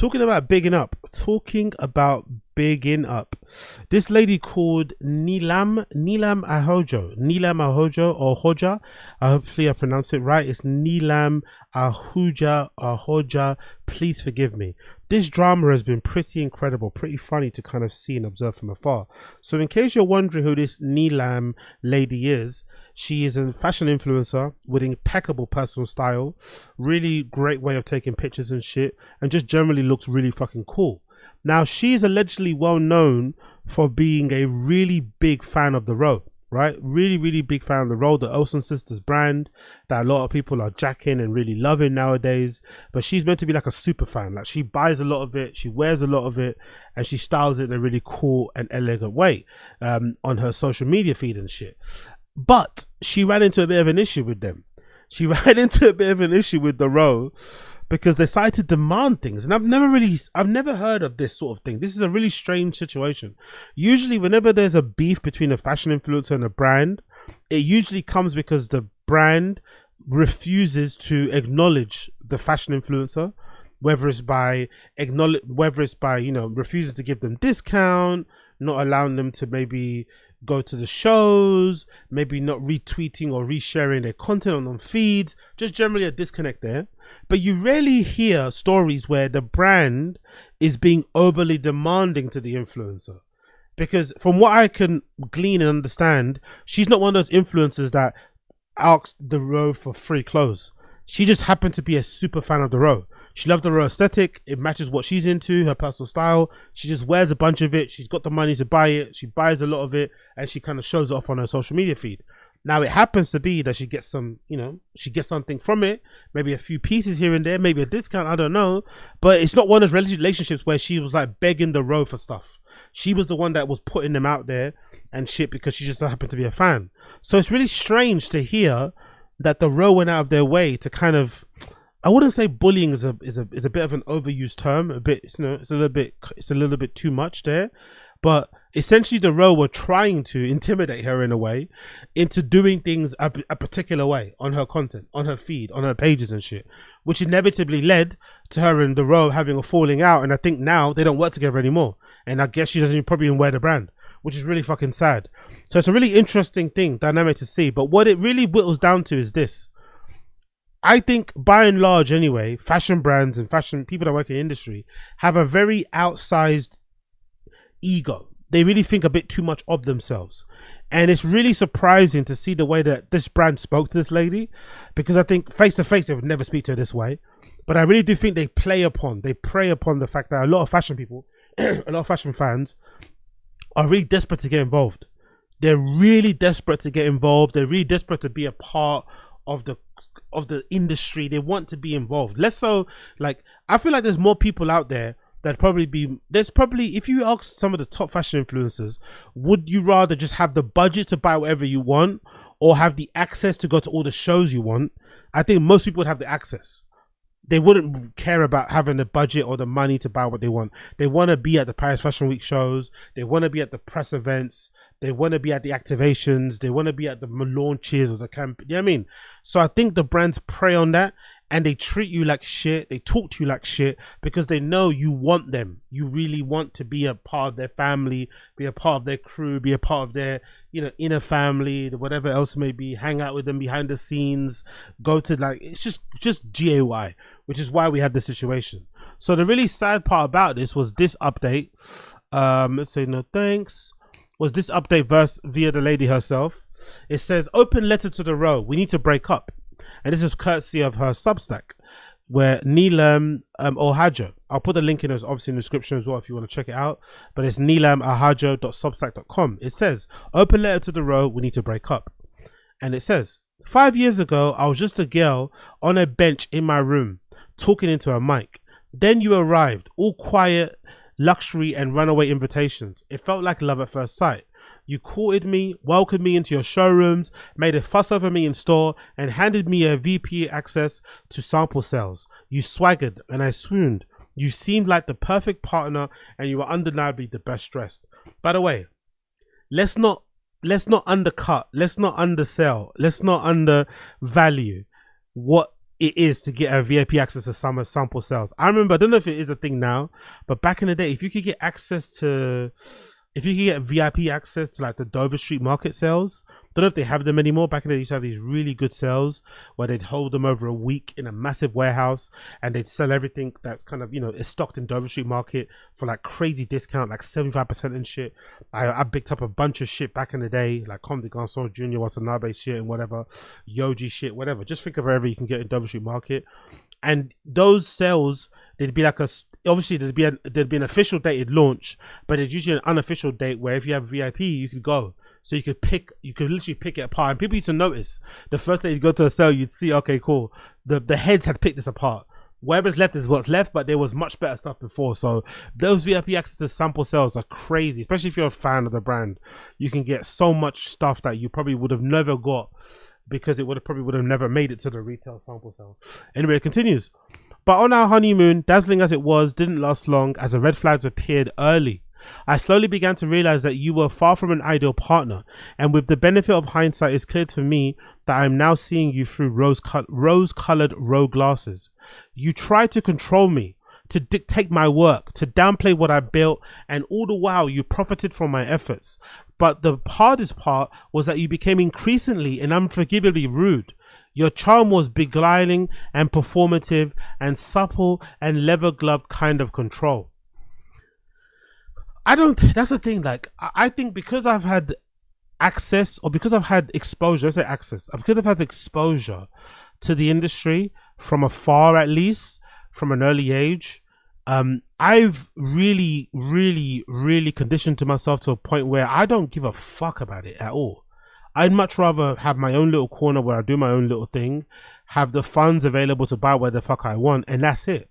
Talking about bigging up. This lady called Neelam Ahooja or Hoja. Hopefully I pronounced it right. It's Neelam Ahooja. Please forgive me. This drama has been pretty incredible, pretty funny to kind of see and observe from afar. So in case you're wondering who this Neelam lady is, she is a fashion influencer with impeccable personal style, really great way of taking pictures and shit, and just generally looks really fucking cool. Now, she's allegedly well known for being a really big fan of the Row, right? Really, really big fan of the Row, the Olsen Sisters brand that a lot of people are jacking and really loving nowadays. But she's meant to be like a super fan. Like, she buys a lot of it, she wears a lot of it, and she styles it in a really cool and elegant way on her social media feed and shit. But she ran into a bit of an issue with them. She ran into a bit of an issue with the Row because they decided to demand things. And I've never heard of this sort of thing. This is a really strange situation. Usually whenever there's a beef between a fashion influencer and a brand, it usually comes because the brand refuses to acknowledge the fashion influencer, whether it's by refusing to give them discount, not allowing them to maybe go to the shows, maybe not retweeting or resharing their content on feeds, just generally a disconnect there. But you rarely hear stories where the brand is being overly demanding to the influencer, because from what I can glean and understand, she's not one of those influencers that asked the Row for free clothes. She just happened to be a super fan of the Row. She loved the Row aesthetic. It matches what she's into, her personal style. She just wears a bunch of it. She's got the money to buy it. She buys a lot of it, and she kind of shows it off on her social media feed. Now, it happens to be that she gets some, she gets something from it, maybe a few pieces here and there, maybe a discount, I don't know. But it's not one of those relationships where she was like begging the Row for stuff. She was the one that was putting them out there and shit because she just happened to be a fan. So it's really strange to hear that the Row went out of their way to kind of, I wouldn't say bullying is a bit of an overused term. It's a little bit too much there, but essentially the Row were trying to intimidate her in a way into doing things a particular way on her content, on her feed, on her pages and shit, which inevitably led to her and the Row having a falling out. And I think now they don't work together anymore. And I guess she doesn't probably even wear the brand, which is really fucking sad. So it's a really interesting dynamic to see. But what it really whittles down to is this. I think by and large anyway, fashion brands and fashion people that work in the industry have a very outsized ego. They really think a bit too much of themselves. And it's really surprising to see the way that this brand spoke to this lady, because I think face to face they would never speak to her this way. But I really do think they prey upon the fact that a lot of fashion people, a lot of fashion fans are really desperate to get involved. They're really desperate to get involved. They're really desperate to be a part of the industry. They want to be involved. Less so, like, I feel like there's more people out there that if you ask some of the top fashion influencers, would you rather just have the budget to buy whatever you want or have the access to go to all the shows you want? I think most people would have the access. They wouldn't care about having the budget or the money to buy what they want. They want to be at the Paris Fashion Week shows. They want to be at the press events. They want to be at the activations. They want to be at the launches or the camp. You know what I mean? So I think the brands prey on that, and they treat you like shit. They talk to you like shit because they know you want them. You really want to be a part of their family, be a part of their crew, be a part of their, inner family, whatever else it may be. Hang out with them behind the scenes. Go to it's just GAY, which is why we have this situation. So the really sad part about this was this update. Let's say no thanks. Was this update via the lady herself? It says, open letter to the Row. We need to break up. And this is courtesy of her Substack, where Neelam Ahooja. I'll put the link in obviously in the description as well if you want to check it out. But it's neelamahooja.substack.com. It says, open letter to the Row. We need to break up. And it says, 5 years ago, I was just a girl on a bench in my room talking into a mic. Then you arrived, all quiet, luxury and runaway invitations. It felt like love at first sight. You courted me, welcomed me into your showrooms, made a fuss over me in store, and handed me a VP access to sample sales. You swaggered and I swooned. You seemed like the perfect partner, and you were undeniably the best dressed. By the way, let's not undercut, let's not undersell, let's not undervalue what it is to get a VIP access to summer sample sales. I remember, I don't know if it is a thing now, but back in the day, if you could get VIP access to like the Dover Street Market sales, don't know if they have them anymore. Back in the day, they used to have these really good sales where they'd hold them over a week in a massive warehouse and they'd sell everything that's kind of, is stocked in Dover Street Market for like crazy discount, like 75% and shit. I picked up a bunch of shit back in the day, like Comme des Garçons Junior, Watanabe shit and whatever, Yoji shit, whatever. Just think of wherever you can get in Dover Street Market. And those sales, they'd be like obviously there'd be an official dated launch, but there's usually an unofficial date where if you have VIP, you could go. So you could literally pick it apart. And people used to notice the first day you go to a sale, you'd see, okay, cool. The heads had picked this apart. Whatever's left is what's left, but there was much better stuff before. So those VIP access to sample sales are crazy, especially if you're a fan of the brand. You can get so much stuff that you probably would have never got because it would have never made it to the retail sample sale. Anyway, it continues. But on our honeymoon, dazzling as it was, didn't last long as the red flags appeared early. I slowly began to realize that you were far from an ideal partner, and with the benefit of hindsight, it's clear to me that I am now seeing you through rose-colored glasses. You tried to control me, to dictate my work, to downplay what I built, and all the while you profited from my efforts. But the hardest part was that you became increasingly and unforgivably rude. Your charm was beguiling and performative and supple and leather-gloved kind of control. That's the thing, like, I think because I've had access, or because I've had exposure, let's say access, because I've had exposure to the industry from afar, at least, from an early age, I've really, really, really conditioned to myself to a point where I don't give a fuck about it at all. I'd much rather have my own little corner where I do my own little thing, have the funds available to buy where the fuck I want, and that's it.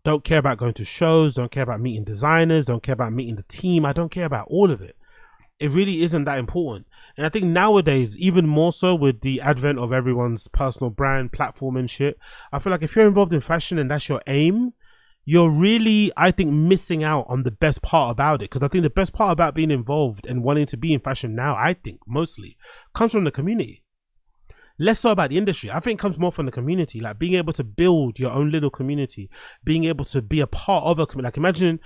Don't care about going to shows, don't care about meeting designers, don't care about meeting the team. I don't care about all of it. It really isn't that important. And I think nowadays, even more so with the advent of everyone's personal brand, platform and shit, I feel like if you're involved in fashion and that's your aim, you're really, I think, missing out on the best part about it. Because I think the best part about being involved and wanting to be in fashion now, I think, mostly, comes from the community. Less so about the industry. I think it comes more from the community, like being able to build your own little community, being able to be a part of a community. Like imagine,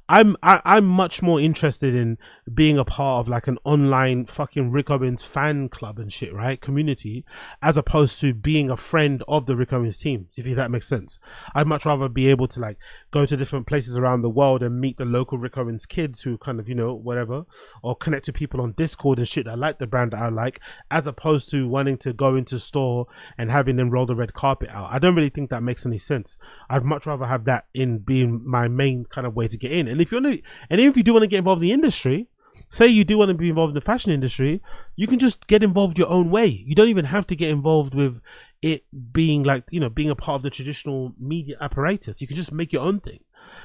I'm much more interested in being a part of like an online fucking Rick Owens fan club and shit, right? Community, as opposed to being a friend of the Rick Owens team, if that makes sense. I'd much rather be able to like go to different places around the world and meet the local Rick Owens kids who kind of, whatever, or connect to people on Discord and shit that like the brand that I like, as opposed to wanting to go into store and having them roll the red carpet out. I don't really think that makes any sense. I'd much rather have that in being my main kind of way to get in. And if even if you do want to get involved in the industry, say you do want to be involved in the fashion industry, you can just get involved your own way. You don't even have to get involved with it being like, being a part of the traditional media apparatus. You can just make your own thing.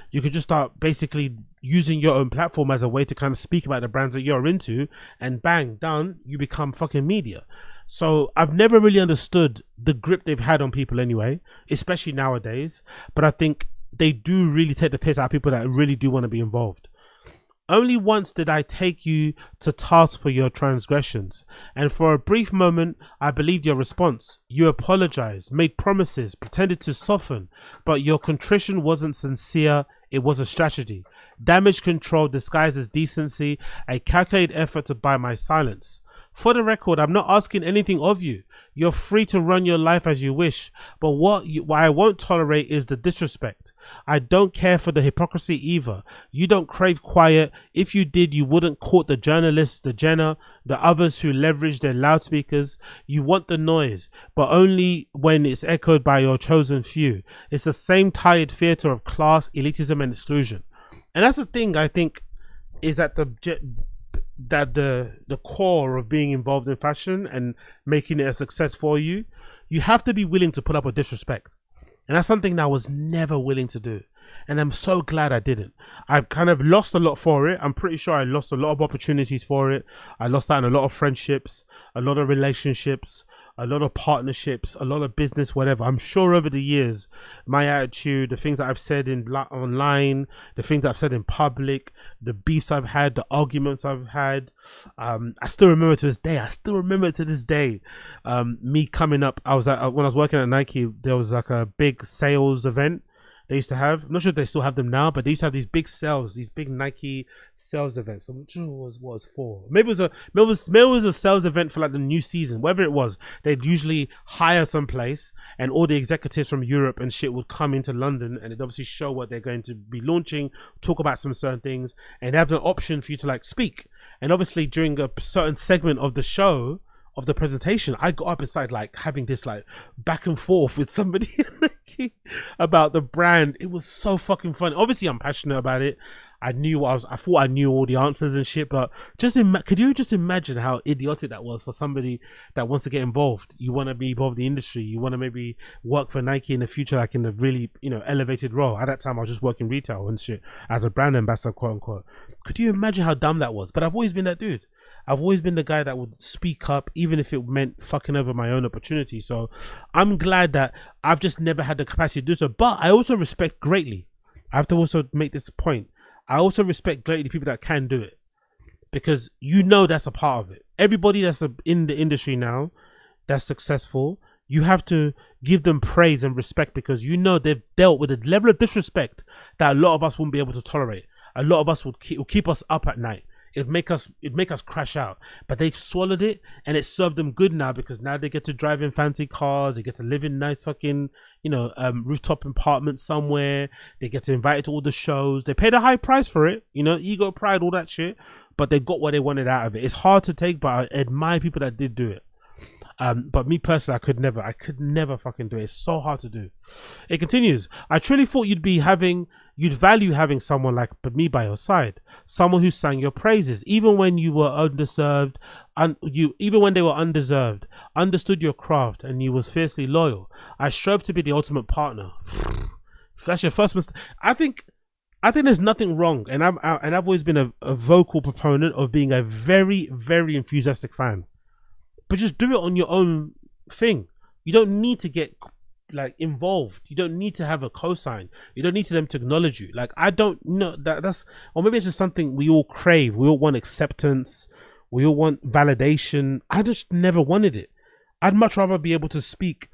You could just start basically using your own platform as a way to kind of speak about the brands that you're into, and bang, done, you become fucking media. So I've never really understood the grip they've had on people anyway, especially nowadays. But I think they do really take the piss out of people that really do want to be involved. Only once did I take you to task for your transgressions, and for a brief moment I believed your response. You apologized, made promises, pretended to soften, but your contrition wasn't sincere, it was a strategy. Damage control disguised as decency, a calculated effort to buy my silence. For the record, I'm not asking anything of you. You're free to run your life as you wish, but what I won't tolerate is the disrespect. I don't care for the hypocrisy either. You don't crave quiet. If you did, you wouldn't court the journalists, the Jenner, the others who leverage their loudspeakers. You want the noise, but only when it's echoed by your chosen few. It's the same tired theater of class, elitism, and exclusion. And that's the thing, I think, is that the core of being involved in fashion and making it a success for you, you have to be willing to put up with disrespect. And that's something that I was never willing to do. And I'm so glad I didn't. I've kind of lost a lot for it. I'm pretty sure I lost a lot of opportunities for it. I lost out on a lot of friendships, a lot of relationships, a lot of partnerships, a lot of business, whatever. I'm sure over the years, my attitude, the things that I've said online, the things that I've said in public, the beefs I've had, the arguments I've had, I still remember to this day. Me coming up. When I was working at Nike, there was like a big sales event they used to have. I'm not sure if they still have them now, but they used to have these big sales, these big Nike sales events. I'm not sure what it was for. Maybe it was a sales event for like the new season, whatever it was. They'd usually hire some place, and all the executives from Europe and shit would come into London, and it'd obviously show what they're going to be launching, talk about some certain things, and they have an option for you to like speak. And obviously during a certain segment of the show, of the presentation, I got up inside like having this like back and forth with somebody about the brand. It was so fucking fun. Obviously I'm passionate about it. I thought I knew all the answers and shit, but could you just imagine how idiotic that was for somebody that wants to get involved? You want to be involved in the industry, you want to maybe work for Nike in the future, like in a really, elevated role. At that time I was just working retail and shit as a brand ambassador, quote unquote. Could you imagine how dumb that was? But I've always been that dude. I've always been the guy that would speak up, even if it meant fucking over my own opportunity. So I'm glad that I've just never had the capacity to do so. But I also respect greatly. I have to also make this point. I also respect greatly people that can do it, because that's a part of it. Everybody that's in the industry now that's successful, you have to give them praise and respect, because they've dealt with a level of disrespect that a lot of us won't be able to tolerate. A lot of us will keep us up at night. It'd make us crash out, but they've swallowed it, and it served them good now, because now they get to drive in fancy cars, they get to live in nice fucking, rooftop apartments somewhere. They get to invite to all the shows. They paid a high price for it, ego, pride, all that shit, but they got what they wanted out of it. It's hard to take, but I admire people that did do it. But me personally, I could never fucking do it. It's so hard to do. It continues. I truly thought you'd value having someone like me by your side, someone who sang your praises, even when you were undeserved, even when they were undeserved, understood your craft, and you was fiercely loyal. I strove to be the ultimate partner. That's your first mistake. I think there's nothing wrong, and I've always been a vocal proponent of being a very, very enthusiastic fan. But just do it on your own thing. You don't need to get like involved. You don't need to have a cosign. You don't need them to acknowledge you. Like, I don't know that's, or maybe it's just something we all crave. We all want acceptance. We all want validation. I just never wanted it. I'd much rather be able to speak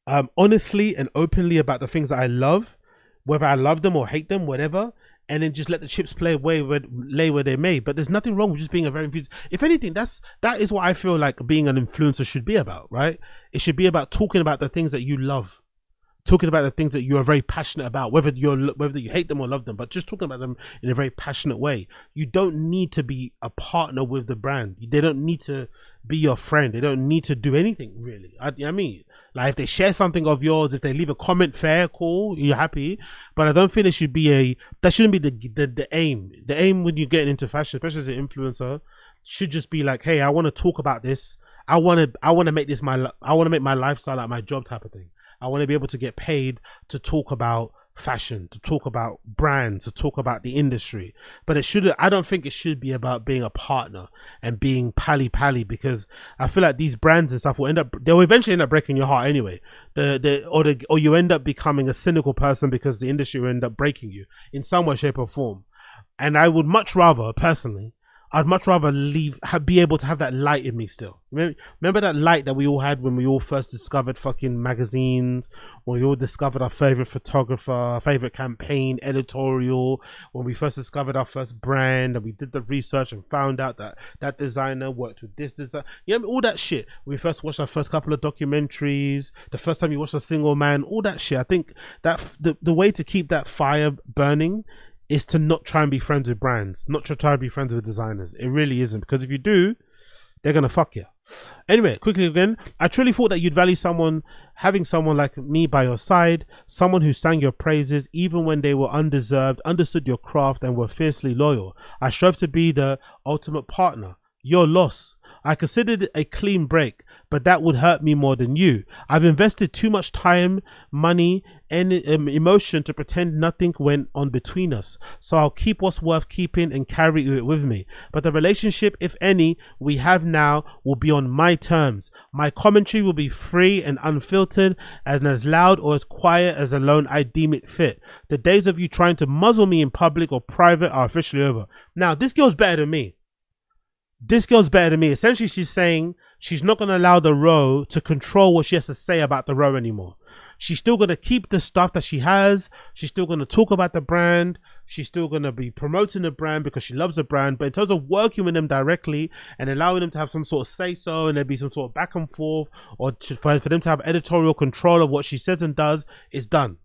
honestly and openly about the things that I love, whether I love them or hate them, whatever, and then just let the chips lay where they may. But there's nothing wrong with just being a very influencer. If anything, that is what I feel like being an influencer should be about, right? It should be about talking about the things that you love, talking about the things that you are very passionate about, whether you hate them or love them, but just talking about them in a very passionate way. You don't need to be a partner with the brand. They don't need to be your friend. They don't need to do anything really. I mean, like, if they share something of yours, if they leave a comment, fair, cool, you're happy. But I don't think that shouldn't be the aim. The aim when you get into fashion, especially as an influencer, should just be like, hey, I want to talk about this. I want to make my lifestyle like my job type of thing. I want to be able to get paid to talk about fashion, to talk about brands, to talk about the industry. But I don't think it should be about being a partner and being pally, because I feel like these brands and stuff they'll eventually end up breaking your heart anyway. Or you end up becoming a cynical person because the industry will end up breaking you in some way, shape or form. And I would much rather, personally, be able to have that light in me still. Remember that light that we all had when we all first discovered fucking magazines, when we all discovered our favorite photographer, our favorite campaign, editorial, when we first discovered our first brand and we did the research and found out that designer worked with this design. All that shit. We first watched our first couple of documentaries, the first time you watched A Single Man, all that shit. I think that the way to keep that fire burning is to not try and be friends with brands, not to try and be friends with designers. It really isn't, because if you do, they're gonna fuck you. Anyway, quickly again, I truly thought that you'd value having someone like me by your side, someone who sang your praises even when they were undeserved, understood your craft, and were fiercely loyal. I strove to be the ultimate partner. Your loss. I considered it a clean break, but that would hurt me more than you. I've invested too much time, money, any emotion to pretend nothing went on between us. So I'll keep what's worth keeping and carry it with me. But the relationship, if any, we have now will be on my terms. My commentary will be free and unfiltered, and as loud or as quiet as alone I deem it fit. The days of you trying to muzzle me in public or private are officially over. Now, this girl's better than me. This girl's better than me. Essentially, she's saying she's not going to allow the row to control what she has to say about the row anymore. She's still going to keep the stuff that she has. She's still going to talk about the brand. She's still going to be promoting the brand because she loves the brand. But in terms of working with them directly and allowing them to have some sort of say-so, and there be some sort of back and forth, or for them to have editorial control of what she says and does, it's done.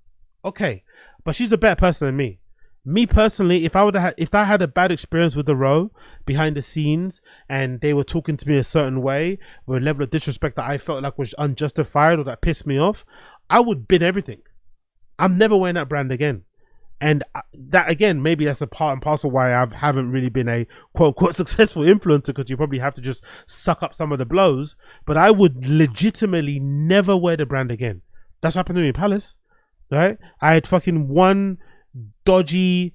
Okay. But she's a better person than me. Me personally, if I had a bad experience with the row behind the scenes and they were talking to me a certain way with a level of disrespect that I felt like was unjustified or that pissed me off, I would bin everything. I'm never wearing that brand again. And that, again, maybe that's a part and parcel why I haven't really been a quote unquote successful influencer, because you probably have to just suck up some of the blows. But I would legitimately never wear the brand again. That's what happened to me in Palace, right? I had fucking one dodgy,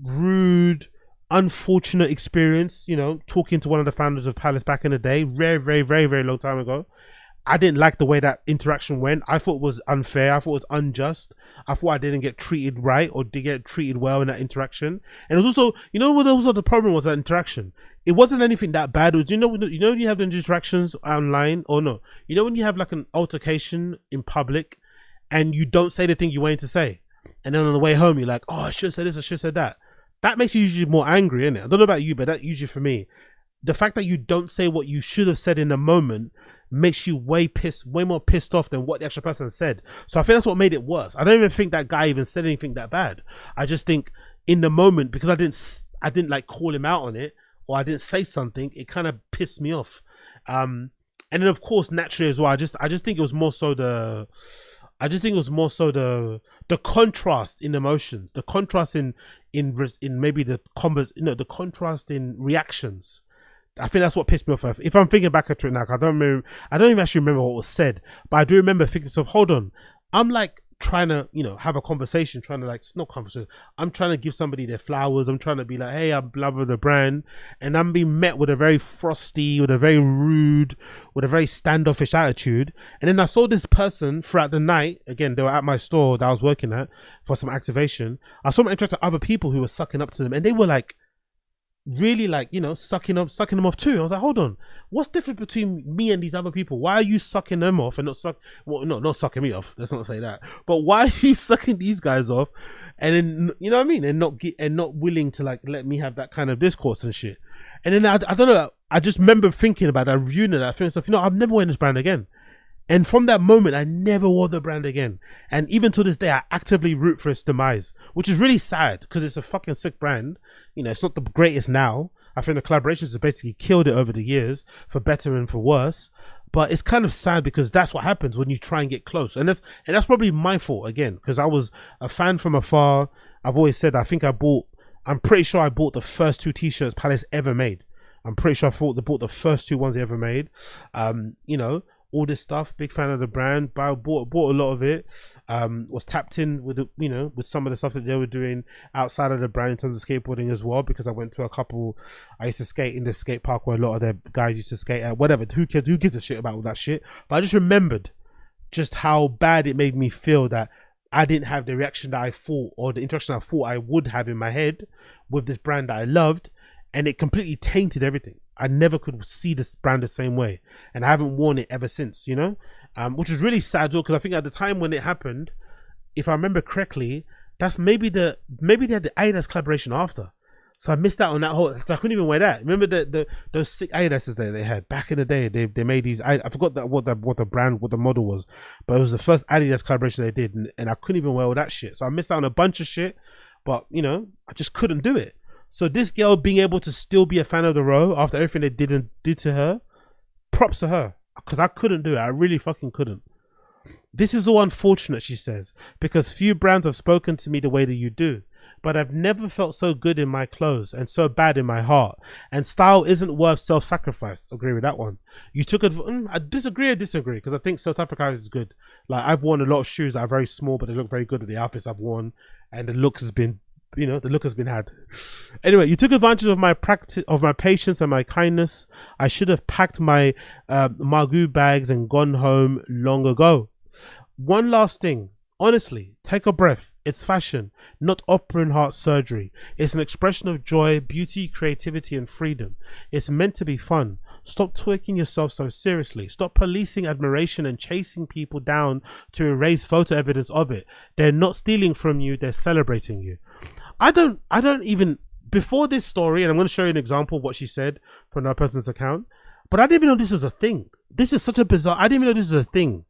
rude, unfortunate experience, you know, talking to one of the founders of Palace back in the day, very long time ago. I didn't like the way that interaction went. I thought it was unfair. I thought it was unjust. I thought I didn't get treated right or did get treated well in that interaction. And it was also, you know what also the problem was, that interaction. It wasn't anything that bad. It was, you know when you have the interactions online, or no, you know when you have like an altercation in public and you don't say the thing you wanted to say. And then on the way home, you're like, oh, I should have said this, I should have said that. That makes you usually more angry, innit? I don't know about you, but that usually for me, the fact that you don't say what you should have said in the moment makes you way more pissed off than what the actual person said. So I think that's what made it worse. I don't even think that guy even said anything that bad. I just think in the moment, because I didn't like call him out on it, or I didn't say something, it kind of pissed me off. And then of course, naturally as well, I just think it was more so the contrast in emotions, the contrast in maybe the the contrast in reactions. I think that's what pissed me off. If I'm thinking back at it now, I don't even actually remember what was said, but I do remember thinking, so hold on, I'm like trying to, have a conversation, trying to it's not conversation. I'm trying to give somebody their flowers. I'm trying to be like, hey, I'm love the brand, and I'm being met with a very frosty, with a very rude, with a very standoffish attitude. And then I saw this person throughout the night. Again, they were at my store that I was working at for some activation. I saw them interact with other people who were sucking up to them, and they were like, really sucking them off too. I was like, hold on, what's different between me and these other people? Why are you sucking them off and not not sucking me off? Let's not say that. But why are you sucking these guys off? And then, you know what I mean? And not willing to let me have that kind of discourse and shit. And then I don't know. I just remember thinking about that, reviewing that, thinking stuff. I'm never wearing this brand again. And from that moment, I never wore the brand again. And even to this day, I actively root for its demise, which is really sad because it's a fucking sick brand. It's not the greatest now. I think the collaborations have basically killed it over the years, for better and for worse. But it's kind of sad because that's what happens when you try and get close. And that's probably my fault again, because I was a fan from afar. I've always said, I'm pretty sure I bought the first 2 t-shirts Palace ever made. I'm pretty sure I bought the first 2 ones they ever made. All this stuff, big fan of the brand, but I bought a lot of it. Was tapped in with with some of the stuff that they were doing outside of the brand in terms of skateboarding as well, because I went to a couple. I used to skate in the skate park where a lot of their guys used to skate at. Whatever, who cares? Who gives a shit about all that shit? But I just remembered just how bad it made me feel that I didn't have the reaction that I thought, or the interaction I thought I would have in my head with this brand that I loved, and it completely tainted everything. I never could see this brand the same way, and I haven't worn it ever since, which is really sad because I think at the time when it happened, if I remember correctly, that's maybe they had the Adidas collaboration after, so I missed out on that whole. I couldn't even wear that. Remember those sick Adidas's that they had back in the day? They made these. I forgot what the model was, but it was the first Adidas collaboration they did, and I couldn't even wear all that shit. So I missed out on a bunch of shit, but I just couldn't do it. So this girl being able to still be a fan of the row after everything they did to her, props to her, because I couldn't do it. I really fucking couldn't. This is all unfortunate, she says, because few brands have spoken to me the way that you do. but I've never felt so good in my clothes and so bad in my heart. And style isn't worth self-sacrifice. Agree with that one. You took I disagree because I think self-sacrifice is good. Like, I've worn a lot of shoes that are very small, but they look very good at the outfits I've worn, and the look has been had. Anyway, you took advantage of my practice, of my patience and my kindness. I should have packed my Magoo bags and gone home long ago. One last thing. Honestly, take a breath. It's fashion, not open heart surgery. It's an expression of joy, beauty, creativity, and freedom. It's meant to be fun. Stop taking yourself so seriously. Stop policing admiration and chasing people down to erase photo evidence of it. They're not stealing from you, they're celebrating you. I don't even, before this story, and I'm going to show you an example of what she said from another person's account, but I didn't even know this was a thing. This is such a bizarre, I didn't even know this was a thing.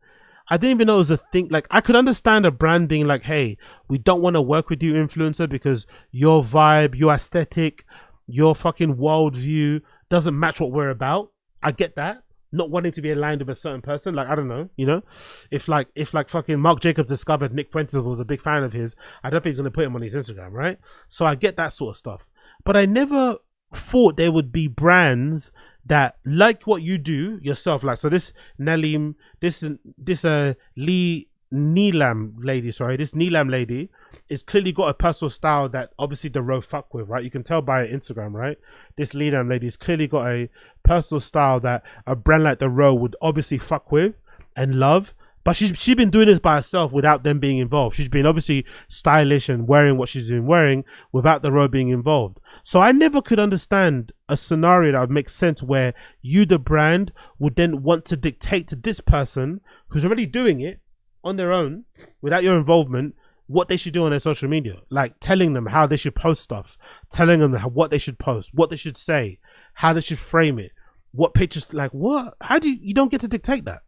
I didn't even know it was a thing. Like, I could understand a brand being like, hey, we don't want to work with you, influencer, because your vibe, your aesthetic, your fucking worldview doesn't match what we're about. I get that. Not wanting to be aligned with a certain person. Like, I don't know, you know, if fucking Marc Jacobs discovered Nick Fuentes was a big fan of his, I don't think he's going to put him on his Instagram, right? So I get that sort of stuff. But I never thought there would be brands that like what you do yourself. Like, so this Neelam, this Neelam lady is clearly got a personal style that obviously the row fuck with, right? You can tell by her Instagram, right? This Neelam lady's clearly got a personal style that a brand like the row would obviously fuck with and love. But she's been doing this by herself without them being involved. She's been obviously stylish and wearing what she's been wearing without the row being involved. So I never could understand a scenario that would make sense where you, the brand, would then want to dictate to this person who's already doing it on their own without your involvement what they should do on their social media. Like telling them how they should post stuff, telling them what they should post, what they should say, how they should frame it, what pictures, like what? How do you don't get to dictate that?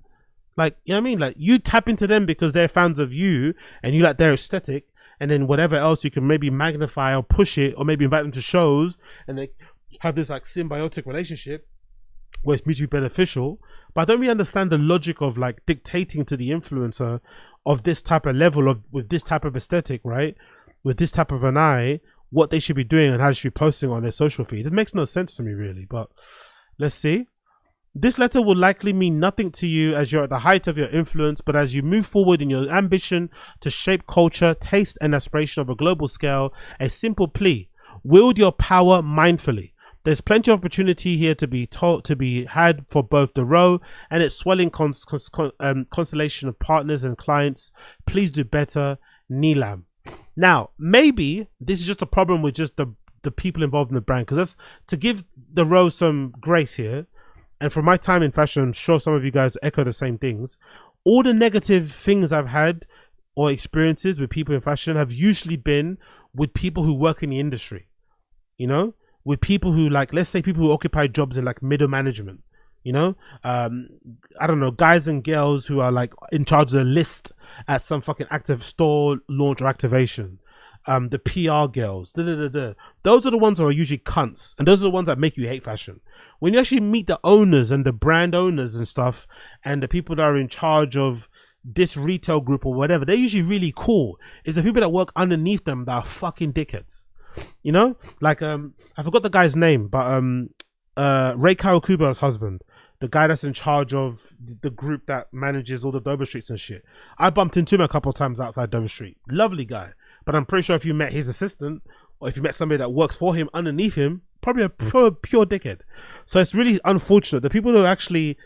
Like, you know what I mean? Like, you tap into them because they're fans of you and you like their aesthetic, and then whatever else you can maybe magnify or push it, or maybe invite them to shows, and they have this like symbiotic relationship where it's mutually beneficial. But I don't really understand the logic of like dictating to the influencer of this type of level of, with this type of aesthetic, right? With this type of an eye, what they should be doing and how they should be posting on their social feed. It makes no sense to me, really, but let's see. This letter will likely mean nothing to you as you're at the height of your influence, but as you move forward in your ambition to shape culture, taste, and aspiration of a global scale, a simple plea: wield your power mindfully. There's plenty of opportunity here to be had for both the row and its swelling constellation of partners and clients. Please do better, Neelam. Now, maybe this is just a problem with just the people involved in the brand, because that's to give the row some grace here. And from my time in fashion, I'm sure some of you guys echo the same things. All the negative things I've had or experiences with people in fashion have usually been with people who work in the industry, you know, with people who, like, let's say people who occupy jobs in like middle management, you know, I don't know, guys and girls who are like in charge of the list at some fucking active store launch or activation. The PR girls, those are the ones who are usually cunts, and those are the ones that make you hate fashion. When you actually meet the owners and the brand owners and stuff, and the people that are in charge of this retail group or whatever, they're usually really cool. It's the people that work underneath them that are fucking dickheads, you know? Like, I forgot the guy's name, but Ray Kawakubo's husband, the guy that's in charge of the group that manages all the Dover Streets and shit. I bumped into him a couple of times outside Dover Street. Lovely guy. But I'm pretty sure if you met his assistant, or if you met somebody that works for him underneath him, probably a pure dickhead. So it's really unfortunate. The people who are actually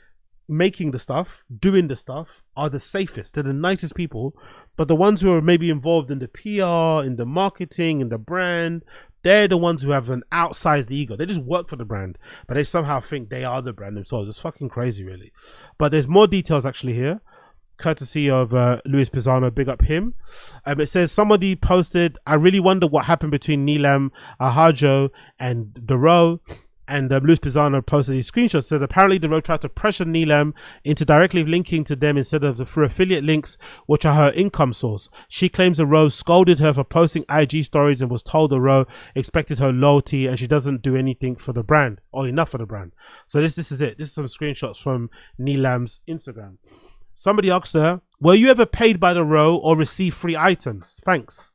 making the stuff, doing the stuff, are the safest. They're the nicest people. But the ones who are maybe involved in the PR, in the marketing, in the brand, they're the ones who have an outsized ego. They just work for the brand, but they somehow think they are the brand themselves. It's fucking crazy, really. But there's more details actually here, courtesy of Luis Pisano. Big up him. It says somebody posted, I really wonder what happened between Neelam, Ahooja, and Dero. And Luis Pisano posted these screenshots. Said apparently Dero tried to pressure Neelam into directly linking to them instead of through affiliate links, which are her income source. She claims Dero scolded her for posting IG stories and was told Dero expected her loyalty and she doesn't do anything for the brand or enough for the brand. So this is it. This is some screenshots from Neelam's Instagram. Somebody asked her, were you ever paid by Dero or received free items? Thanks.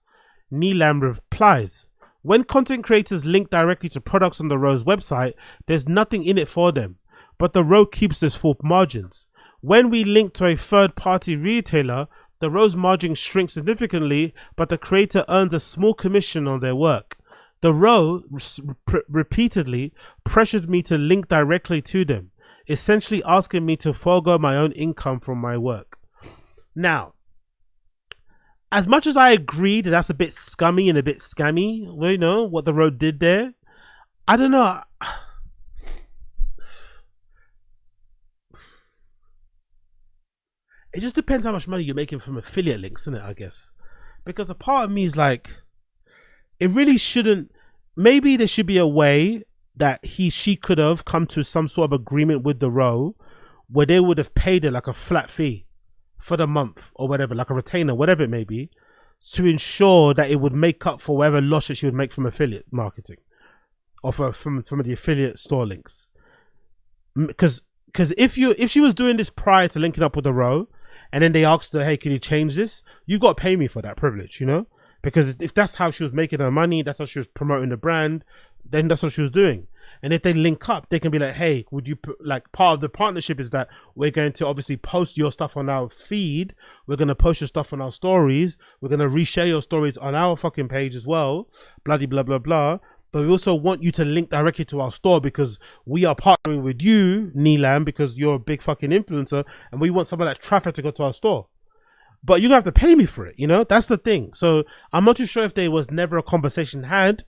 Neelam replies, when content creators link directly to products on the Rose website, there's nothing in it for them, but the Rose keeps this full margins. When we link to a third-party retailer, the Rose margin shrinks significantly, but the creator earns a small commission on their work. The Rose repeatedly pressured me to link directly to them, essentially asking me to forego my own income from my work. Now, as much as I agree that that's a bit scummy and a bit scammy, well, you know, what the Rose did there, I don't know. It just depends how much money you're making from affiliate links, isn't it, I guess? Because a part of me is like, it really shouldn't. Maybe there should be a way that she could have come to some sort of agreement with the Row where they would have paid her like a flat fee for the month or whatever, like a retainer, whatever it may be, to ensure that it would make up for whatever loss that she would make from affiliate marketing or from the affiliate store links. Because if she was doing this prior to linking up with the Row, and then they asked her, hey, can you change this? You got to pay me for that privilege, you know? Because if that's how she was making her money, that's how she was promoting the brand, then that's what she was doing. And if they link up, they can be like, hey, would you put, like, part of the partnership is that we're going to obviously post your stuff on our feed. We're going to post your stuff on our stories. We're going to reshare your stories on our fucking page as well. Bloody blah, blah, blah. But we also want you to link directly to our store because we are partnering with you, Neelam, because you're a big fucking influencer and we want some of that traffic to go to our store. But you're going to have to pay me for it, you know? That's the thing. So I'm not too sure if there was never a conversation had,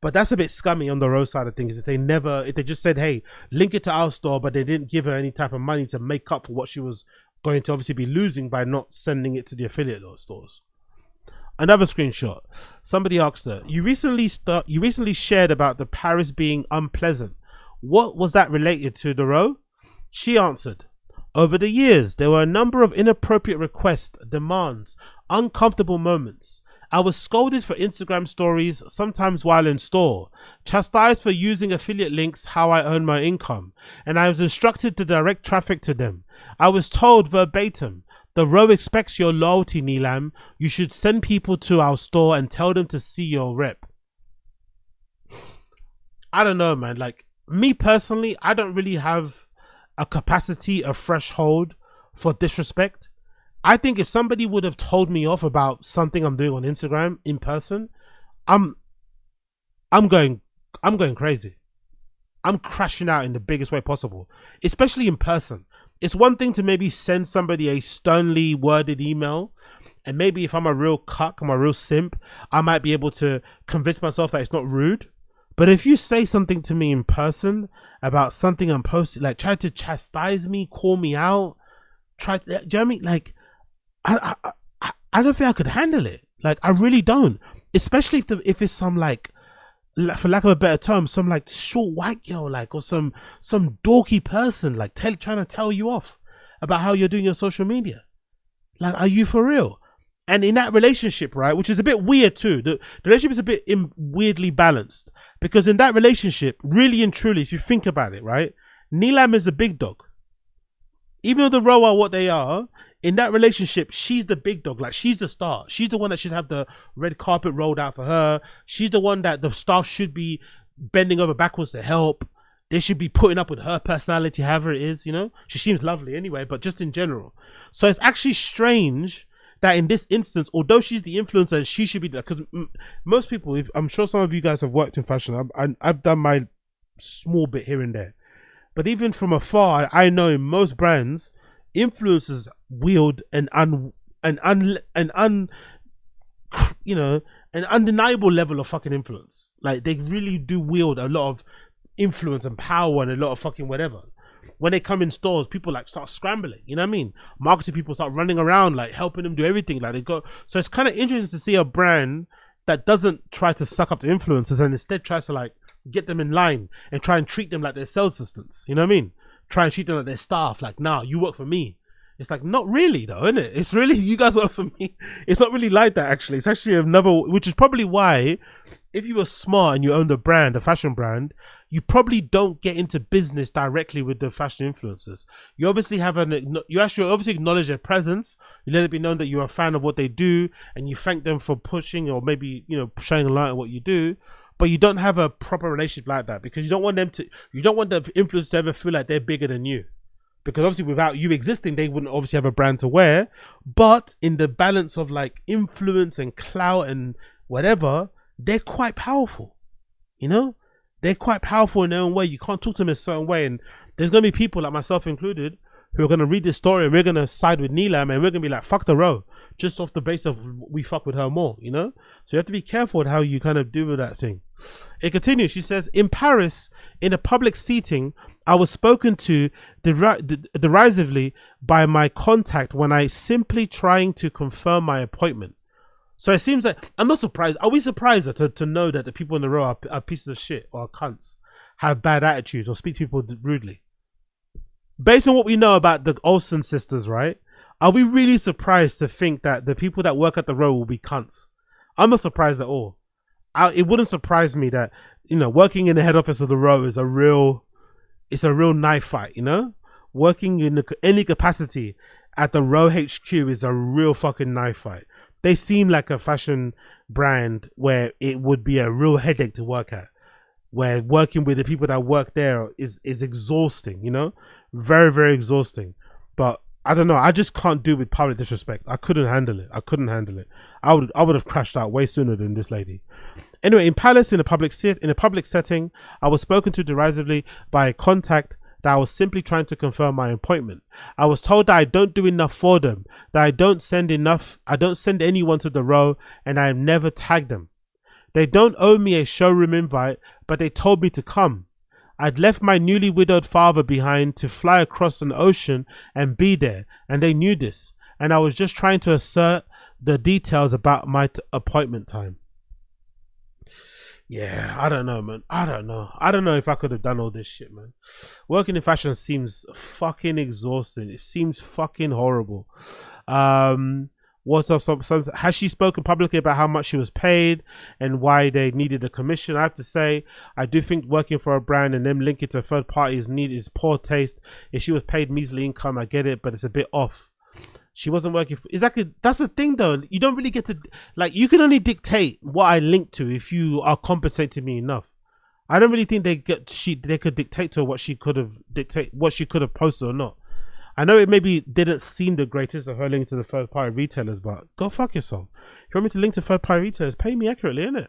but that's a bit scummy on the Rose side of things. If they just said, hey, link it to our store, but they didn't give her any type of money to make up for what she was going to obviously be losing by not sending it to the affiliate stores. Another screenshot. Somebody asked her, you recently shared about the Paris being unpleasant. What was that related to, the Row? She answered, over the years, there were a number of inappropriate requests, demands, uncomfortable moments. I was scolded for Instagram stories, sometimes while in store, chastised for using affiliate links how I earn my income, and I was instructed to direct traffic to them. I was told verbatim, the Row expects your loyalty, Neelam. You should send people to our store and tell them to see your rep. I don't know, man. Like, me personally, I don't really have a capacity, a threshold for disrespect. I think if somebody would have told me off about something I'm doing on Instagram in person, I'm going crazy. I'm crashing out in the biggest way possible, especially in person. It's one thing to maybe send somebody a sternly worded email, and maybe if I'm a real cuck, I'm a real simp, I might be able to convince myself that it's not rude. But if you say something to me in person about something I'm posting, like try to chastise me, call me out, do you know what I mean? Like, I don't think I could handle it. Like, I really don't. Especially if it's some, like, for lack of a better term, some like short white girl, like, or some dorky person, like trying to tell you off about how you're doing your social media. Like, are you for real? And in that relationship, right, which is a bit weird too, the relationship is a bit weirdly balanced, because in that relationship, really and truly, if you think about it, right, Neelam is the big dog. Even though the Row are what they are, in that relationship, she's the big dog. Like, she's the star. She's the one that should have the red carpet rolled out for her. She's the one that the staff should be bending over backwards to help. They should be putting up with her personality, however it is, you know? She seems lovely anyway, but just in general. So it's actually strange that in this instance, although she's the influencer, she should be there. Because most people, I'm sure some of you guys have worked in fashion. I've done my small bit here and there. But even from afar, I know in most brands, influencers wield an undeniable level of fucking influence. Like, they really do wield a lot of influence and power and a lot of fucking whatever. When they come in stores, people like start scrambling, you know what I mean? Marketing people start running around, like helping them do everything. Like, they go. So it's kind of interesting to see a brand that doesn't try to suck up to influencers and instead tries to like get them in line and try and treat them like their sales assistants. You know what I mean? Try and treat them like their staff. Like, nah, you work for me. It's like, not really though, isn't it? It's really, you guys work for me. It's not really like that, actually. It's actually another, which is probably why if you were smart and you owned a brand, a fashion brand, you probably don't get into business directly with the fashion influencers. You obviously you actually obviously acknowledge their presence. You let it be known that you're a fan of what they do, and you thank them for pushing or maybe shining a light on what you do. But you don't have a proper relationship like that, because you don't want the influencers to ever feel like they're bigger than you. Because obviously without you existing, they wouldn't obviously have a brand to wear. But in the balance of like influence and clout and whatever, they're quite powerful. They're quite powerful in their own way. You can't talk to them a certain way. And there's going to be people like myself included who are going to read this story, and we're going to side with Neelam, and we're going to be like, fuck the row, just off the base of we fuck with her more, So you have to be careful with how you kind of do with that thing. It continues. She says, in Paris, in a public seating, I was spoken to derisively by my contact when I simply trying to confirm my appointment. So it seems like, I'm not surprised. Are we surprised to know that the people in the row are pieces of shit or cunts, have bad attitudes, or speak to people rudely? Based on what we know about the Olsen sisters, right? Are we really surprised to think that the people that work at the row will be cunts? I'm not surprised at all. It wouldn't surprise me that, working in the head office of the row is a real knife fight, Working in any capacity at the row HQ is a real fucking knife fight. They seem like a fashion brand where it would be a real headache to work at, where working with the people that work there is exhausting, very, very exhausting. But I don't know, I just can't do with public disrespect. I couldn't handle it. I would have crashed out way sooner than this lady. Anyway, in Palace, in a public setting, I was spoken to derisively by a contact that I was simply trying to confirm my appointment. I was told that I don't do enough for them, that I don't send anyone to the row, and I have never tagged them. They don't owe me a showroom invite, but they told me to come. I'd left my newly widowed father behind to fly across an ocean and be there, and they knew this, and I was just trying to assert the details about my appointment time. Yeah, I don't know, man. I don't know if I could have done all this shit, man. Working in fashion seems fucking exhausting. It seems fucking horrible. Has she spoken publicly about how much she was paid and why they needed a commission? I have to say, I do think working for a brand and them linking to third parties is poor taste. If she was paid measly income, I get it, but it's a bit off. She wasn't working for, exactly. That's the thing though. You don't really get to, like, you can only dictate what I link to if you are compensating me enough. I don't really think they could dictate to her what she could have posted or not. I know it maybe didn't seem the greatest of her linking to the third party retailers, but go fuck yourself. If you want me to link to third party retailers, pay me accurately, innit?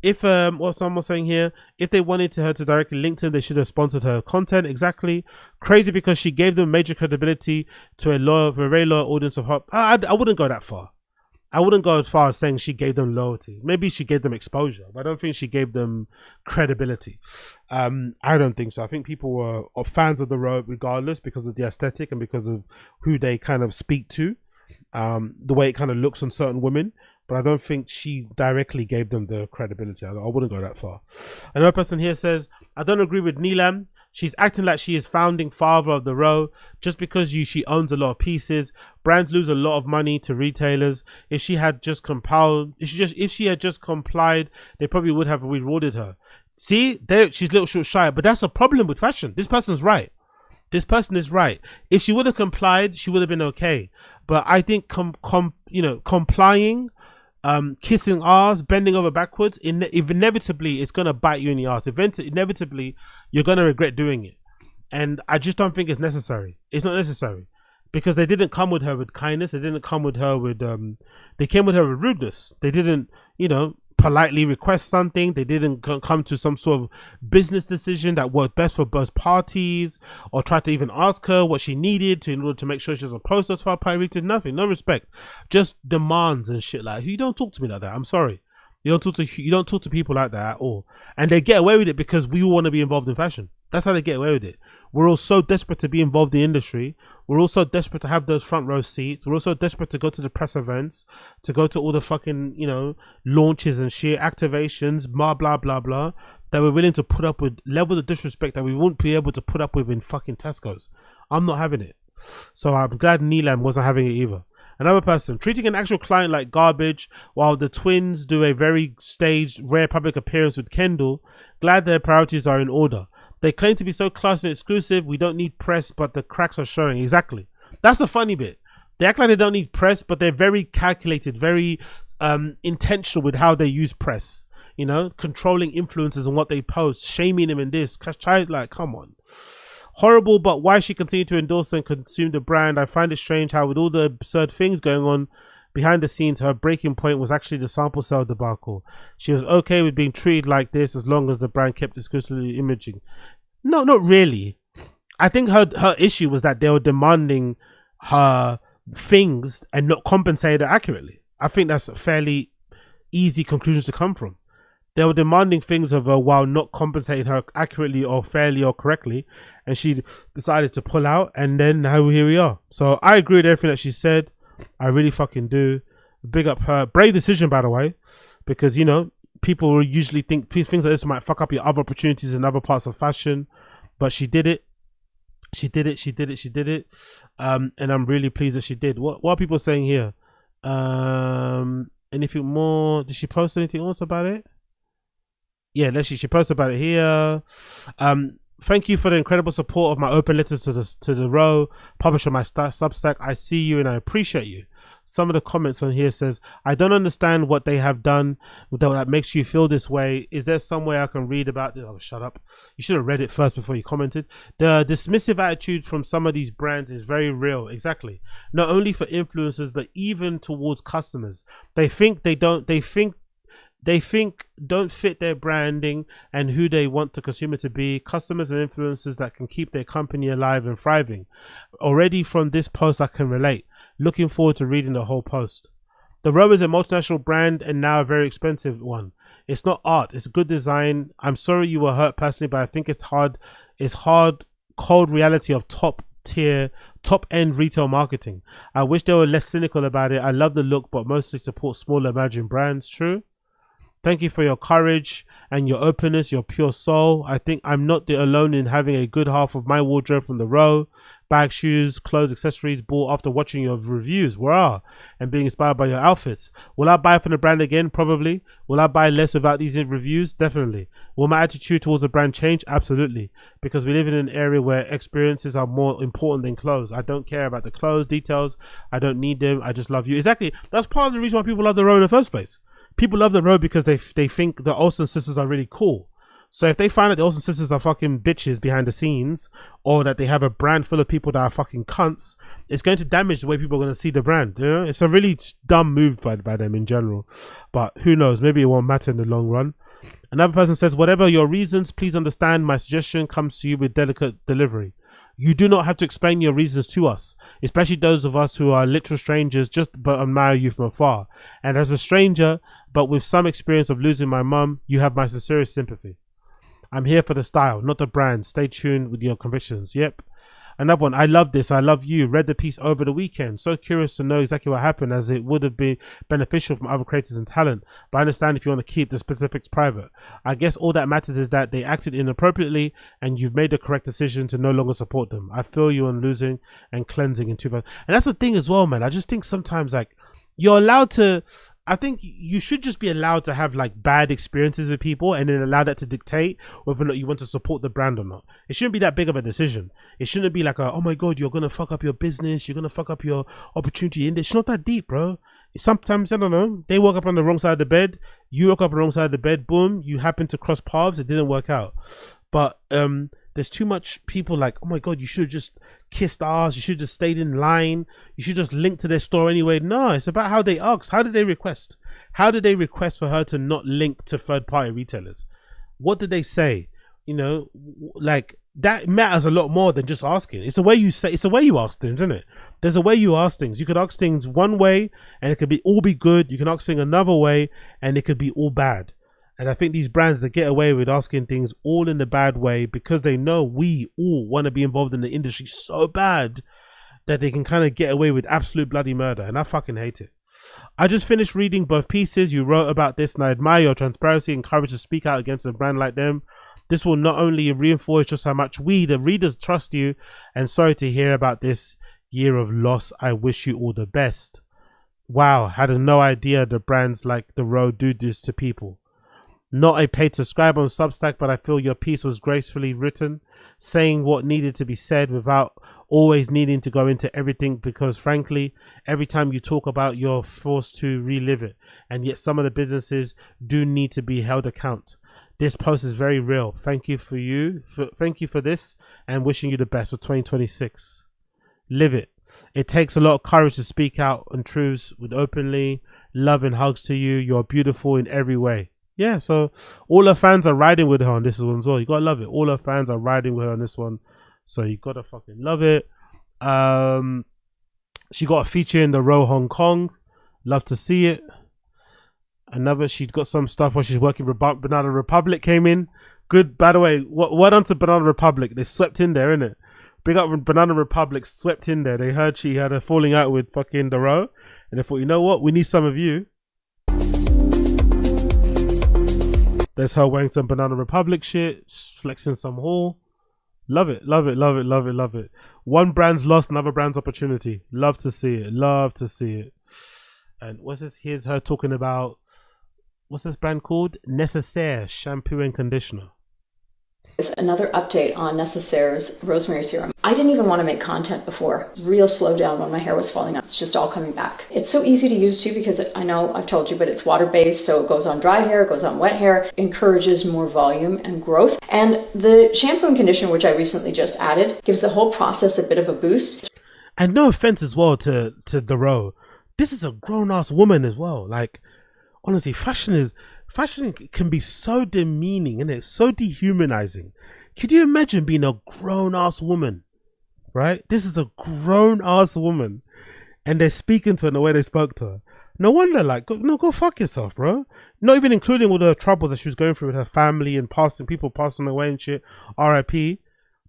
If what someone was saying here, if they wanted her to directly link to them, they should have sponsored her content. Exactly. Crazy, because she gave them major credibility to a very loyal audience of her. I wouldn't go that far. I wouldn't go as far as saying she gave them loyalty. Maybe she gave them exposure, but I don't think she gave them credibility. I don't think so. I think people were fans of the road regardless, because of the aesthetic and because of who they kind of speak to, the way it kind of looks on certain women. But I don't think she directly gave them the credibility. I wouldn't go that far. Another person here says, I don't agree with Neelam. She's acting like she is founding father of the row just because she owns a lot of pieces. Brands lose a lot of money to retailers. If she had just complied, they probably would have rewarded her. See, she's a little short shy, but that's a problem with fashion. This person's right. This person is right. If she would have complied, she would have been okay. But I think complying, kissing ass, bending over backwards, inevitably it's going to bite you in the ass. Inevitably you're going to regret doing it, and I just don't think it's necessary. It's not necessary, because they didn't come with her with kindness. They didn't come with her with they came with her with rudeness. They didn't politely request something. They didn't come to some sort of business decision that worked best for both parties, or try to even ask her what she needed in order to make sure she doesn't post us for pirated. Nothing, no respect, just demands and shit. Like, you don't talk to me like that. I'm sorry, you don't talk to people like that at all. And they get away with it because we all want to be involved in fashion. That's how they get away with it. We're all so desperate to be involved in the industry. We're also desperate to have those front row seats. We're also desperate to go to the press events, to go to all the fucking, launches and shit, activations, blah, blah, blah, blah, that we're willing to put up with levels of disrespect that we won't be able to put up with in fucking Tesco's. I'm not having it. So I'm glad Neelam wasn't having it either. Another person, treating an actual client like garbage while the twins do a very staged, rare public appearance with Kendall. Glad their priorities are in order. They claim to be so classy and exclusive, we don't need press, but the cracks are showing. Exactly. That's the funny bit. They act like they don't need press, but they're very calculated, very intentional with how they use press. You know, controlling influencers and what they post, shaming them in this. Like, come on. Horrible, but why she continued to endorse and consume the brand? I find it strange how with all the absurd things going on behind the scenes, her breaking point was actually the sample sale debacle. She was okay with being treated like this as long as the brand kept exclusively imaging. No, not really. I think her issue was that they were demanding her things and not compensated her accurately. I think that's a fairly easy conclusion to come from. They were demanding things of her while not compensating her accurately or fairly or correctly, and she decided to pull out, and then now here we are. So I agree with everything that she said. I really fucking do. Big up her. Brave decision, by the way, because, you know, people usually think things like this might fuck up your other opportunities in other parts of fashion, but she did it. She did it. And I'm really pleased that she did. What are people saying here? Anything more? Did she post anything else about it? Yeah, let's see. She posted about it here. Thank you for the incredible support of my open letters to the row, published on my Substack. I see you and I appreciate you. Some of the comments on here says, I don't understand what they have done that makes you feel this way. Is there some way I can read about this? Oh, shut up. You should have read it first before you commented. The dismissive attitude from some of these brands is very real. Exactly. Not only for influencers, but even towards customers. They think don't fit their branding and who they want the consumer to be. Customers and influencers that can keep their company alive and thriving. Already from this post I can relate. Looking forward to reading the whole post. The Row is a multinational brand and now a very expensive one. It's not art, it's good design. I'm sorry you were hurt personally, but I think it's hard, cold reality of top end retail marketing. I wish they were less cynical about it. I love the look, but mostly support smaller emerging brands. True. Thank you for your courage and your openness, your pure soul. I think I'm not the alone in having a good half of my wardrobe from the Row. Bags, shoes, clothes, accessories bought after watching your reviews. Wow. And being inspired by your outfits. Will I buy from the brand again? Probably. Will I buy less without these reviews? Definitely. Will my attitude towards the brand change? Absolutely. Because we live in an area where experiences are more important than clothes. I don't care about the clothes, details. I don't need them. I just love you. Exactly. That's part of the reason why people love the Row in the first place. People love the Row because they think the Olsen sisters are really cool. So if they find that the Olsen sisters are fucking bitches behind the scenes, or that they have a brand full of people that are fucking cunts, it's going to damage the way people are going to see the brand. You know, it's a really dumb move by them in general. But who knows? Maybe it won't matter in the long run. Another person says, whatever your reasons, please understand my suggestion comes to you with delicate delivery. You do not have to explain your reasons to us, especially those of us who are literal strangers but admire you from afar. And as a stranger, but with some experience of losing my mum, you have my sincerest sympathy. I'm here for the style, not the brand. Stay tuned with your convictions. Yep. Another one. I love this. I love you. Read the piece over the weekend. So curious to know exactly what happened, as it would have been beneficial from other creators and talent. But I understand if you want to keep the specifics private. I guess all that matters is that they acted inappropriately and you've made the correct decision to no longer support them. I feel you on losing and cleansing in 2000. And that's the thing as well, man. I just think sometimes, like, you're allowed to, I think you should just be allowed to have like bad experiences with people and then allow that to dictate whether or not you want to support the brand or not. It shouldn't be that big of a decision. It shouldn't be like oh my God, you're going to fuck up your business. You're going to fuck up your opportunity in this. It's not that deep, bro. Sometimes, I don't know, they woke up on the wrong side of the bed. You woke up on the wrong side of the bed. Boom. You happen to cross paths. It didn't work out. But, there's too much people like, oh my God, you should have just kissed ours. You should have just stayed in line. You should just link to their store anyway. No, it's about how they asked. How did they request? How did they request for her to not link to third-party retailers? What did they say? You know, like that matters a lot more than just asking. It's the way you say. It's the way you ask things, isn't it? There's a way you ask things. You could ask things one way and it could all be good. You can ask things another way and it could be all bad. And I think these brands that get away with asking things all in the bad way because they know we all want to be involved in the industry so bad that they can kind of get away with absolute bloody murder. And I fucking hate it. I just finished reading both pieces you wrote about this and I admire your transparency and courage to speak out against a brand like them. This will not only reinforce just how much we, the readers, trust you. And sorry to hear about this. year of loss. I wish you all the best. Wow, had no idea the brands like The Road do this to people. Not a paid subscribe on Substack, but I feel your piece was gracefully written, saying what needed to be said without always needing to go into everything, because frankly, every time you talk about, you're forced to relive it. And yet some of the businesses do need to be held account. This post is very real. Thank you for this, and wishing you the best for 2026. Live it. It takes a lot of courage to speak out on truths with openly. Love and hugs to you. You're beautiful in every way. Yeah, so all her fans are riding with her on this one as well. You gotta love it. All her fans are riding with her on this one, so you gotta fucking love it. She got a feature in the Row Hong Kong. Love to see it. She's got some stuff where she's working. Banana Republic came in. Good, by the way. Well done to Banana Republic. They swept in there, innit? Big up Banana Republic, swept in there. They heard she had a falling out with fucking The Row, and they thought, you know what? We need some of you. There's her wearing some Banana Republic shit, flexing some haul. Love it, love it, love it, love it, love it. One brand's lost, another brand's opportunity. Love to see it, love to see it. And what's this? Here's her talking about, what's this brand called? Necessaire shampoo and conditioner. With another update on Necessaire's rosemary serum. I didn't even want to make content before. Real slowdown when my hair was falling out. It's just all coming back. It's so easy to use too, because I know I've told you, but it's water-based, so it goes on dry hair, it goes on wet hair, encourages more volume and growth. And the shampoo and conditioner, which I recently just added, gives the whole process a bit of a boost. And no offense as well to The Row. This is a grown-ass woman as well. Like, honestly, fashion can be so demeaning, and it's so dehumanizing. Could you imagine being a grown-ass woman, right? This is a grown-ass woman, and they're speaking to her in the way they spoke to her. No wonder, like, go fuck yourself, bro. Not even including all the troubles that she was going through with her family and people passing away and shit, RIP.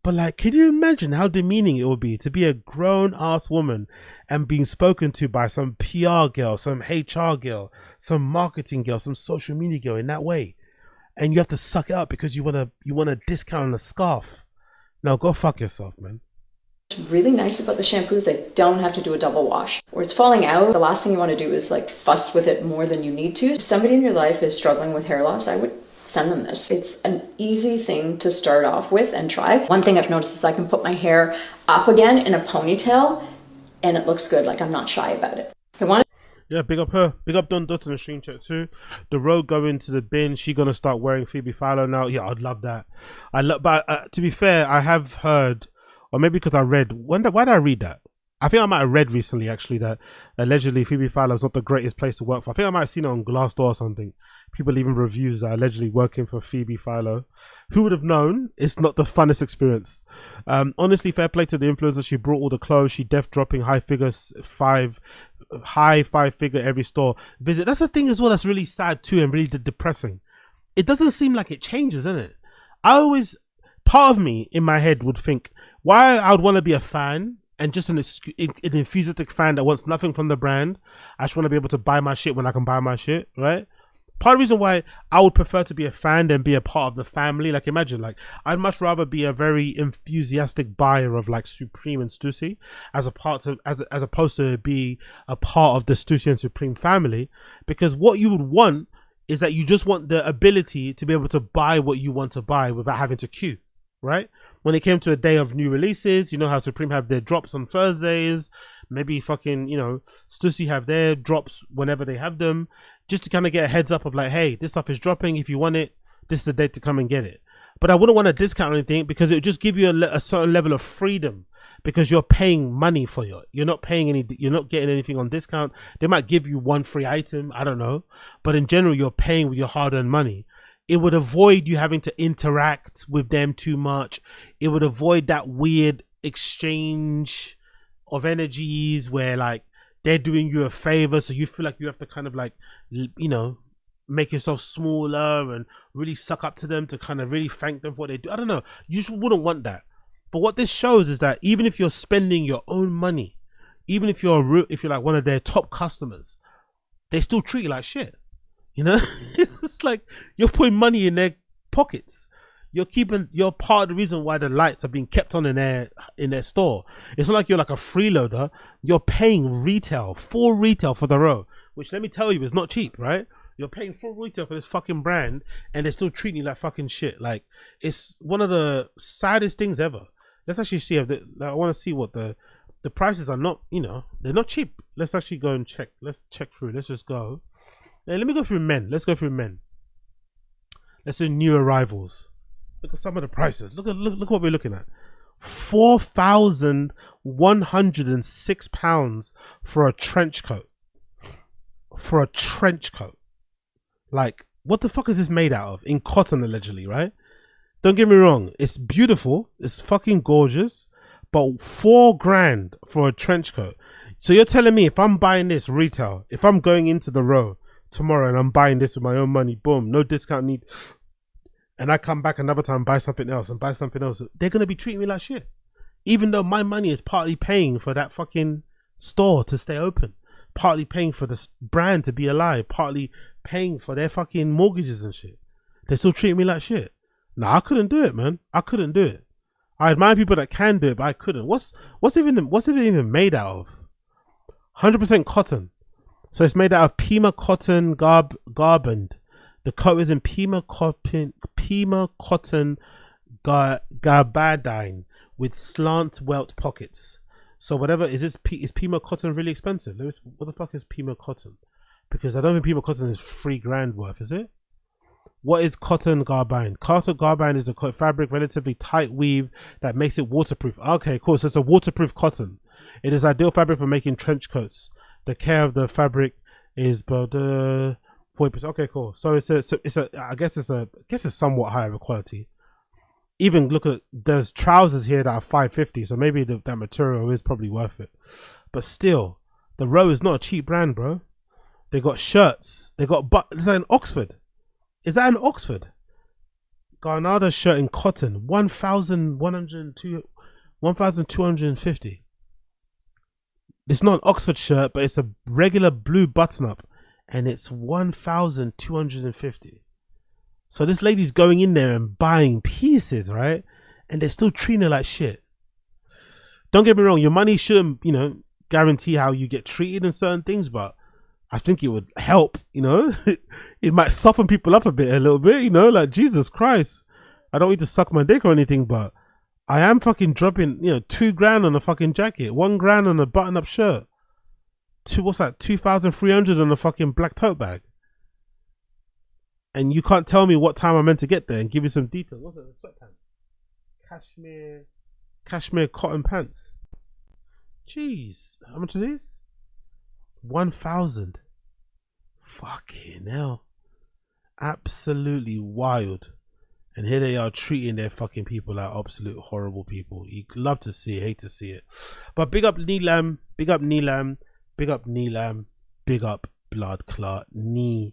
But like, could you imagine how demeaning it would be to be a grown-ass woman and being spoken to by some PR girl, some HR girl, some marketing girl, some social media girl in that way, and you have to suck it up because you want a discount on a scarf? No, go fuck yourself, man. What's really nice about the shampoo is they don't have to do a double wash. Where it's falling out, the last thing you want to do is like fuss with it more than you need to. If somebody in your life is struggling with hair loss, I would send them this. It's an easy thing to start off with and try. One thing I've noticed is I can put my hair up again in a ponytail and it looks good. Like, I'm not shy about it. Yeah, big up her. Big up Don Dutton and Stream Chat too. The Road going to the bin. She gonna start wearing Phoebe Philo now. Yeah, I'd love that. But to be fair, I have heard, or maybe because I read. Why did I read that? I think I might have read recently actually that allegedly Phoebe Philo is not the greatest place to work for. I think I might have seen it on Glassdoor or something. People leaving reviews that are allegedly working for Phoebe Philo. Who would have known? It's not the funnest experience. Honestly, fair play to the influencer. She brought all the clothes. She dropping high five figure every store visit. That's the thing as well. That's really sad too and really depressing. It doesn't seem like it changes, isn't it? Part of me in my head would think why I would want to be a fan. And just an enthusiastic fan that wants nothing from the brand. I just want to be able to buy my shit when I can buy my shit, right? Part of the reason why I would prefer to be a fan than be a part of the family. Like, imagine, like, I'd much rather be a very enthusiastic buyer of like Supreme and Stussy as opposed to be a part of the Stussy and Supreme family. Because what you would want is that you just want the ability to be able to buy what you want to buy without having to queue, right? When it came to a day of new releases, you know how Supreme have their drops on Thursdays, maybe fucking, you know, Stussy have their drops whenever they have them, just to kind of get a heads up of like, hey, this stuff is dropping. If you want it, this is the date to come and get it. But I wouldn't want to discount anything because it would just give you a certain level of freedom because you're paying money for you're not getting anything on discount. They might give you one free item, I don't know, but in general, you're paying with your hard-earned money. It would avoid you having to interact with them too much. It would avoid that weird exchange of energies where like they're doing you a favor, so you feel like you have to kind of like, you know, make yourself smaller and really suck up to them to kind of really thank them for what they do. I don't know. You just wouldn't want that. But what this shows is that even if you're spending your own money, even if you're like one of their top customers, they still treat you like shit. You know, it's like you're putting money in their pockets. you're part of the reason why the lights are being kept on in their store. It's not like you're like a freeloader. You're paying full retail for the row, which let me tell you is not cheap, right? You're paying full retail for this fucking brand, and they're still treating you like fucking shit. Like, it's one of the saddest things ever. Let's actually see if I want to see what the prices are. Not, they're not cheap. Let's actually go and check. Let's check through. Let's just go. Let me go through men. Let's go through men. Let's do new arrivals. Look at some of the prices. Look what we're looking at. £4,106 for a trench coat. For a trench coat. Like, what the fuck is this made out of? In cotton, allegedly, right? Don't get me wrong. It's beautiful. It's fucking gorgeous. But $4,000 for a trench coat. So you're telling me if I'm buying this retail, if I'm going into the row tomorrow and I'm buying this with my own money, boom, no discount need, and I come back another time, buy something else, they're going to be treating me like shit. Even though my money is partly paying for that fucking store to stay open, partly paying for the brand to be alive, partly paying for their fucking mortgages and shit. They still treat me like shit. Nah, I couldn't do it, man. I couldn't do it. I admire people that can do it, but I couldn't. What's it even made out of? 100% cotton. So it's made out of Pima cotton garband. The coat is in Pima cotton gabardine with slant welt pockets. So whatever is Pima cotton really expensive? What the fuck is Pima cotton? Because I don't think Pima cotton is $3,000 worth, is it? What is cotton garbine? Cotton garbine is a fabric relatively tight weave that makes it waterproof. Okay, cool. So it's a waterproof cotton. It is ideal fabric for making trench coats. The care of the fabric is about 40%. Okay, cool. So I guess it's somewhat higher of a quality. Even look at, there's trousers here that are $550, so maybe that material is probably worth it. But still, the Row is not a cheap brand, bro. They got shirts. Is that in Oxford? Is that in Oxford? Garnada shirt in cotton, 1,250. It's not an Oxford shirt, but it's a regular blue button-up, and it's 1,250. So this lady's going in there and buying pieces, right? And they're still treating her like shit. Don't get me wrong, your money shouldn't, guarantee how you get treated in certain things, but I think it would help, It might soften people up a little bit, like Jesus Christ. I don't need to suck my dick or anything, but I am fucking dropping, $2,000 on a fucking jacket, $1,000 on a button-up shirt. What's that? 2,300 on a fucking black tote bag. And you can't tell me what time I'm meant to get there and give you some details. What's it? Sweatpants. Cashmere cotton pants. Jeez, how much is this? 1,000. Fucking hell. Absolutely wild. And here they are treating their fucking people like absolute horrible people. You love to see it, hate to see it. But big up Neelam, big up Neelam, big up Neelam, big up Blood Clot Lam.